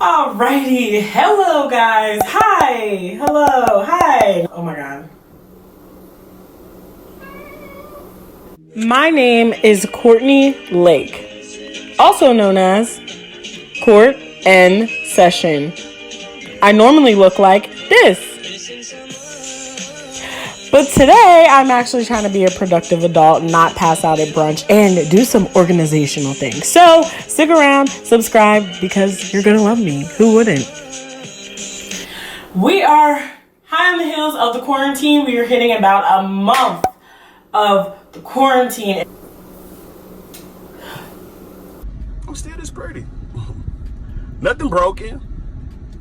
Alrighty, hello guys, hi, hello, hi. Oh my god. My name is Courtney Lake, also known as Court N Session. I normally look like this. But today, I'm actually trying to be a productive adult, not pass out at brunch, and do some organizational things. So, stick around, subscribe, because you're going to love me. Who wouldn't? We are high on the heels of the quarantine. We are hitting about a month of the quarantine. I'm still this pretty. Nothing broken.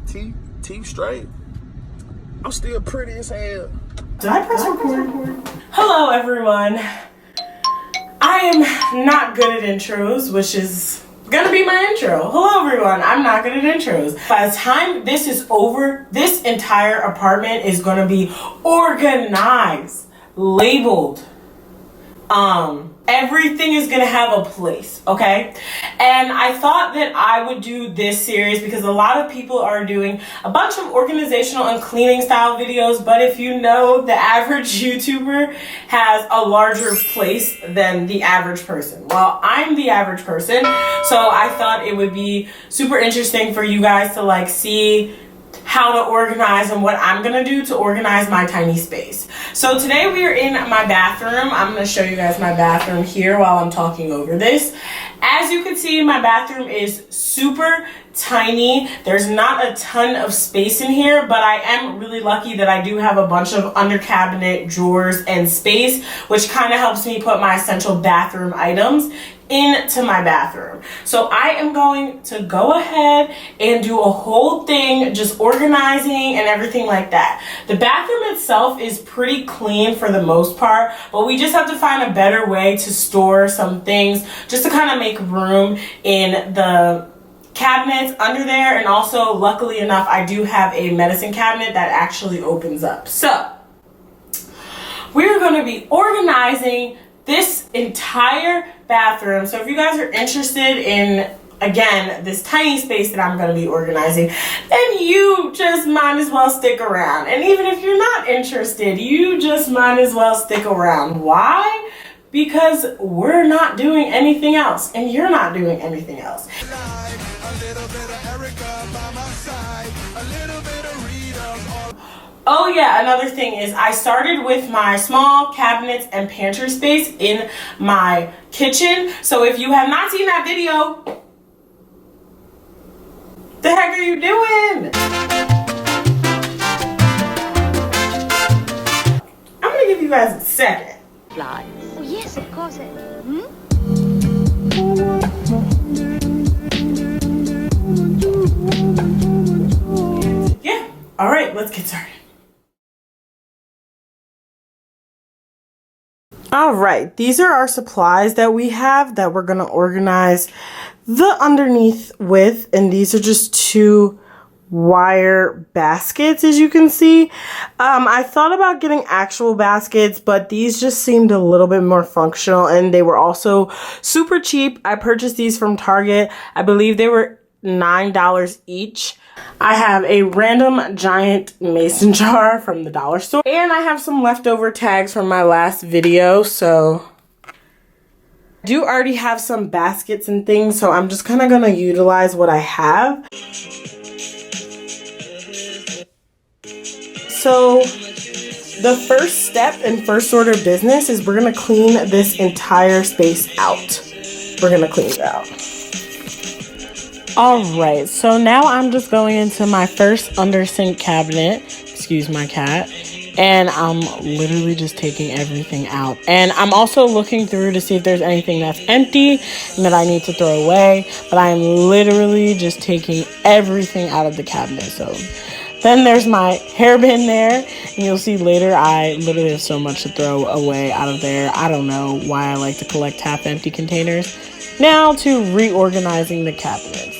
Teeth straight. I'm still pretty as hell. Did I press record? Hello, everyone. I am not good at intros, which is gonna be my intro. Hello, everyone. I'm not good at intros. By the time this is over, this entire apartment is gonna be organized, labeled. Everything is gonna have a place, okay? And I thought that I would do this series because a lot of people are doing a bunch of organizational and cleaning style videos, but if you know, the average YouTuber has a larger place than the average person. Well, I'm the average person, so I thought it would be super interesting for you guys to like see how to organize and what I'm gonna do to organize my tiny space. So today we are in my bathroom. I'm gonna show you guys my bathroom here while I'm talking over this. As you can see, my bathroom is super tiny. There's not a ton of space in here, but I am really lucky that I do have a bunch of under cabinet drawers and space, which kind of helps me put my essential bathroom items into my bathroom. So I am going to go ahead and do a whole thing just organizing and everything like that. The bathroom itself is pretty clean for the most part, but we just have to find a better way to store some things just to kind of make room in the cabinets under there. And also, luckily enough, I do have a medicine cabinet that actually opens up. So we're going to be organizing this entire bathroom. So if you guys are interested in, again, this tiny space that I'm going to be organizing, then you just might as well stick around. And even if you're not interested, you just might as well stick around. Why? Because we're not doing anything else, and you're not doing anything else. Oh yeah, another thing is I started with my small cabinets and pantry space in my kitchen. So if you have not seen that video, the heck are you doing? I'm gonna give you guys a second. Oh yes, of course. Yeah, all right, let's get started. All right, these are our supplies that we have that we're gonna organize the underneath with, and these are just 2 wire baskets, as you can see. I thought about getting actual baskets, but these just seemed a little bit more functional, and they were also super cheap. I purchased these from Target. I believe they were $9 each. I have a random giant mason jar from the dollar store, and I have some leftover tags from my last video. So I do already have some baskets and things, so I'm just kind of gonna utilize what I have. So the first step and first order of business is we're gonna clean this entire space out. We're gonna clean it out. Alright, so now I'm just going into my first under sink cabinet, excuse my cat, and I'm literally just taking everything out. And I'm also looking through to see if there's anything that's empty and that I need to throw away, but I'm literally just taking everything out of the cabinet. So then there's my hair bin there, and you'll see later I literally have so much to throw away out of there. I don't know why I like to collect half empty containers. Now to reorganizing the cabinets.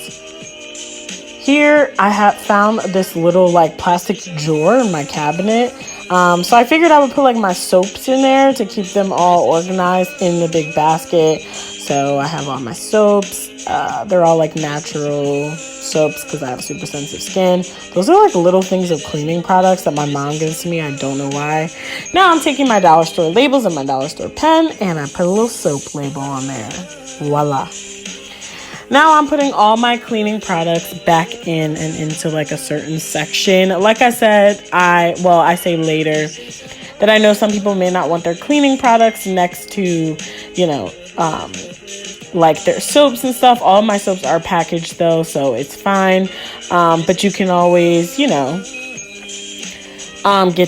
Here I have found this little like plastic drawer in my cabinet. So I figured I would put like my soaps in there to keep them all organized in the big basket. So I have all my soaps. They're all like natural soaps because I have super sensitive skin. Those are like little things of cleaning products that my mom gives to me. I don't know why. Now I'm taking my dollar store labels and my dollar store pen, and I put a little soap label on there. Voila. Now I'm putting all my cleaning products back in and into like a certain section. Like I said, I say later that I know some people may not want their cleaning products next to, like their soaps and stuff. All of my soaps are packaged though, so it's fine. But you can always, get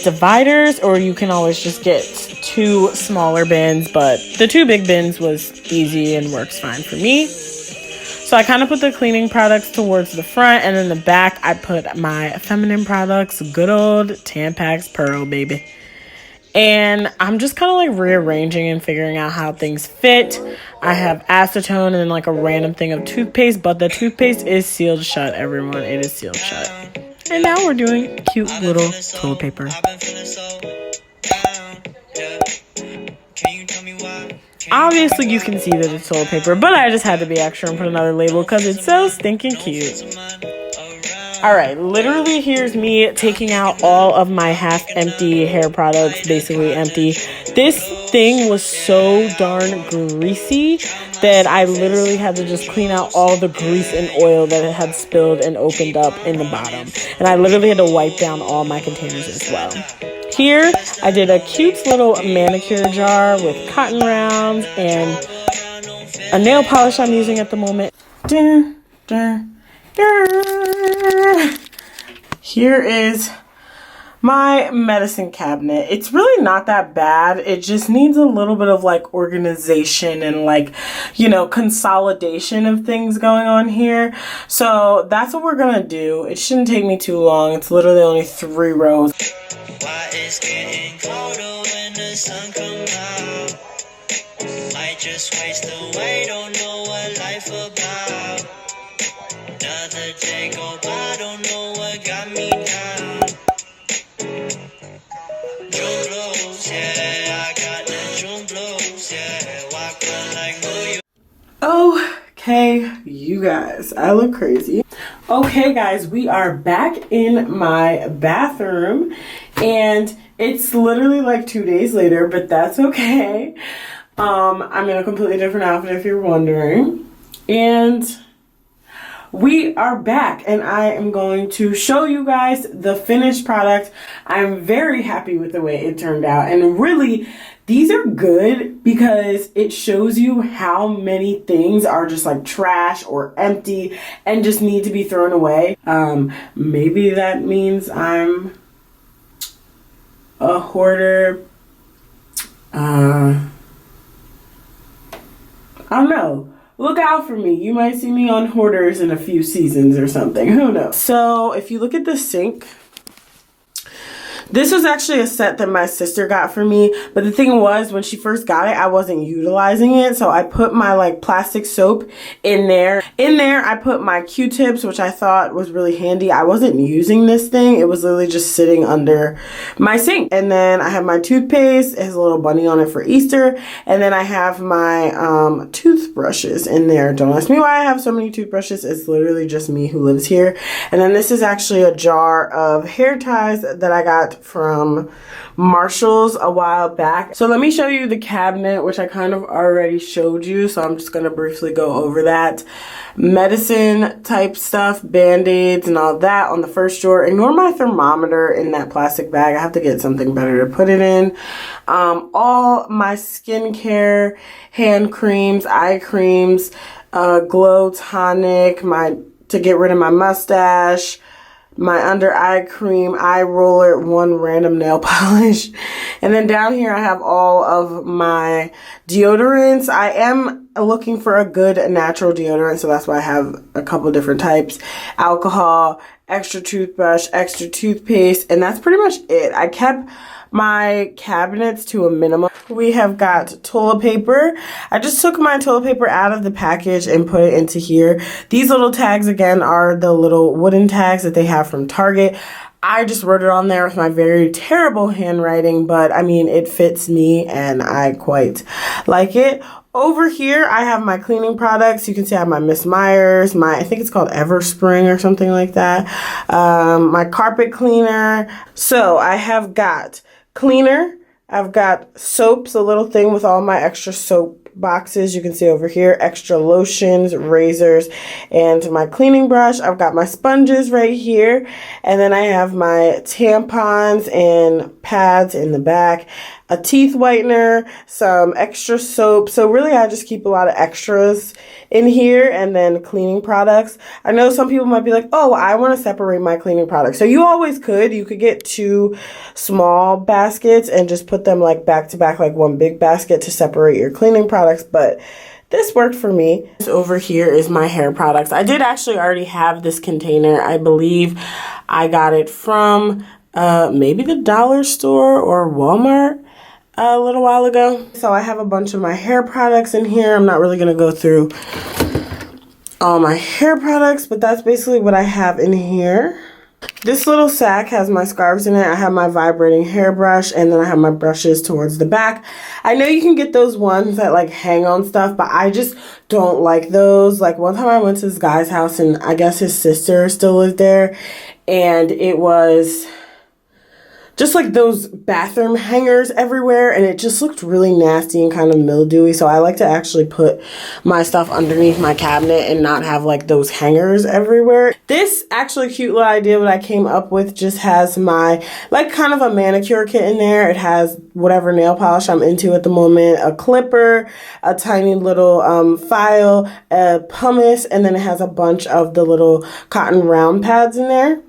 dividers, or you can always just get 2 smaller bins. But the 2 big bins was easy and works fine for me. So I kind of put the cleaning products towards the front, and in the back I put my feminine products, good old Tampax Pearl, baby. And I'm just kind of like rearranging and figuring out how things fit. I have acetone and then like a random thing of toothpaste, but the toothpaste is sealed shut, everyone. It is sealed shut. And now we're doing cute little toilet paper. Obviously, you can see that it's toilet paper, but I just had to be extra and put another label because it's so stinking cute. Alright, literally here's me taking out all of my half-empty hair products, basically empty. This thing was so darn greasy that I literally had to just clean out all the grease and oil that it had spilled and opened up in the bottom. And I literally had to wipe down all my containers as well. Here, I did a cute little manicure jar with cotton rounds and a nail polish I'm using at the moment. Dun, dun. Here is my medicine cabinet. It's really not that bad. It just needs a little bit of like organization and like, consolidation of things going on here. So that's what we're gonna do. It shouldn't take me too long. It's literally only 3 rows. Why it's getting colder when the sun comes out. Might just waste away, don't know what life about. Another day go by, don't know what got me down. June blues, yeah, I got the June blues, yeah. Walk like New York. Okay, you guys, I look crazy. Okay, guys, we are back in my bathroom, and it's literally like 2 days later, but that's okay. I'm in a completely different outfit if you're wondering, and we are back, and I am going to show you guys the finished product. I'm very happy with the way it turned out, and really, these are good because it shows you how many things are just like trash or empty and just need to be thrown away. Maybe that means I'm a hoarder. I don't know. Look out for me. You might see me on Hoarders in a few seasons or something. Who knows? So if you look at the sink, this was actually a set that my sister got for me, but the thing was, when she first got it, I wasn't utilizing it, so I put my like plastic soap in there. In there, I put my Q-tips, which I thought was really handy. I wasn't using this thing. It was literally just sitting under my sink. And then I have my toothpaste. It has a little bunny on it for Easter. And then I have my toothbrushes in there. Don't ask me why I have so many toothbrushes. It's literally just me who lives here. And then this is actually a jar of hair ties that I got from Marshall's a while back. So let me show you the cabinet, which I kind of already showed you, so I'm just going to briefly go over that. Medicine type stuff, band-aids and all that on the first drawer. Ignore my thermometer in that plastic bag. I have to get something better to put it in. All my skincare, hand creams, eye creams, glow tonic, to get rid of my mustache, my under eye cream, eye roller, one random nail polish. And then down here I have all of my deodorants. I am looking for a good natural deodorant, so that's why I have a couple different types. Alcohol, extra toothbrush, extra toothpaste, and that's pretty much it. I kept my cabinets to a minimum. We have got toilet paper. I just took my toilet paper out of the package and put it into here. These little tags, again, are the little wooden tags that they have from Target. I just wrote it on there with my very terrible handwriting, but I mean, it fits me and I quite like it. Over here, I have my cleaning products. You can see I have my Miss Myers, I think it's called Everspring or something like that. My carpet cleaner. So I have got cleaner. I've got soaps, a little thing with all my extra soap boxes. You can see over here, extra lotions, razors, and my cleaning brush. I've got my sponges right here. And then I have my tampons and pads in the back, a teeth whitener, some extra soap. So really, I just keep a lot of extras in here, and then cleaning products. I know some people might be like, oh, I want to separate my cleaning products. So you always could. You could get 2 small baskets and just put them like back to back, like one big basket to separate your cleaning products. But this worked for me. This over here is my hair products. I did actually already have this container. I believe I got it from maybe the dollar store or Walmart a little while ago. So I have a bunch of my hair products in here. I'm not really going to go through all my hair products, but that's basically what I have in here. This little sack has my scarves in it. I have my vibrating hairbrush, and then I have my brushes towards the back. I know you can get those ones that like hang on stuff, but I just don't like those. Like one time I went to this guy's house, and I guess his sister still lived there, and it was just like those bathroom hangers everywhere, and it just looked really nasty and kind of mildewy. So I like to actually put my stuff underneath my cabinet and not have like those hangers everywhere. This actually cute little idea that I came up with just has my like kind of a manicure kit in there. It has whatever nail polish I'm into at the moment, a clipper, a tiny little file, a pumice, and then it has a bunch of the little cotton round pads in there.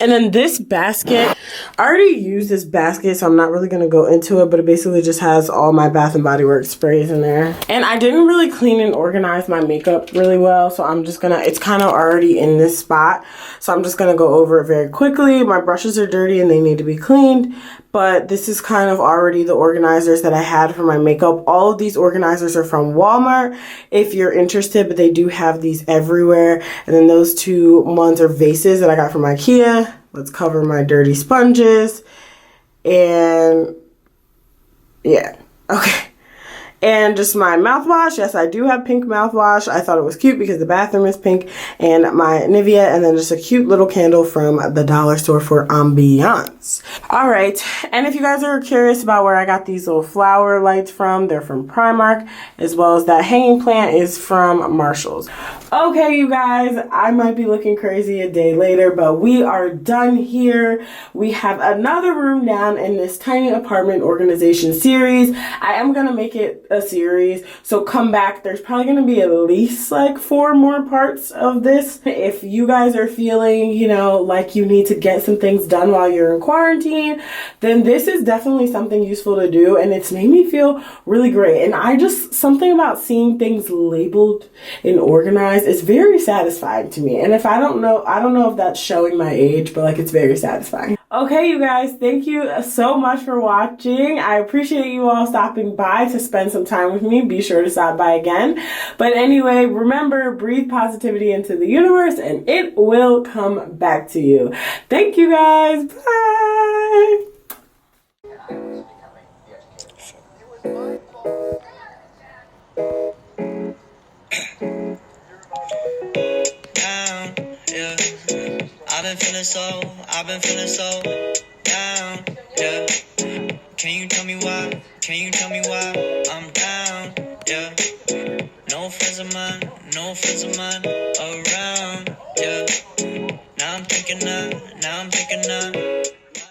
And then this basket, I already used this basket, so I'm not really going to go into it, but it basically just has all my Bath & Body Works sprays in there. And I didn't really clean and organize my makeup really well, so I'm just going to, it's kind of already in this spot, so I'm just going to go over it very quickly. My brushes are dirty and they need to be cleaned, but this is kind of already the organizers that I had for my makeup. All of these organizers are from Walmart if you're interested, but they do have these everywhere. And then those 2 ones are vases that I got from IKEA. Let's cover my dirty sponges. And yeah, okay. And just my mouthwash. Yes, I do have pink mouthwash. I thought it was cute because the bathroom is pink. And my Nivea, and then just a cute little candle from the dollar store for ambiance. All right, and if you guys are curious about where I got these little flower lights from, they're from Primark, as well as that hanging plant is from Marshall's. Okay, you guys, I might be looking crazy a day later, but we are done here. We have another room down in this tiny apartment organization series. I am gonna make it a series, so come back. There's probably gonna be at least like 4 more parts of this. If you guys are feeling, you know, like you need to get some things done while you're in quarantine, then this is definitely something useful to do, and it's made me feel really great. And I just, something about seeing things labeled and organized is very satisfying to me. And if I don't know if that's showing my age, but like it's very satisfying. Okay, you guys, thank you so much for watching. I appreciate you all stopping by to spend some time with me. Be sure to stop by again. But anyway, remember, breathe positivity into the universe and it will come back to you. Thank you guys. Bye. I've been feeling so down, yeah. Can you tell me why? Can you tell me why I'm down, yeah. No friends of mine around, yeah. Now I'm thinking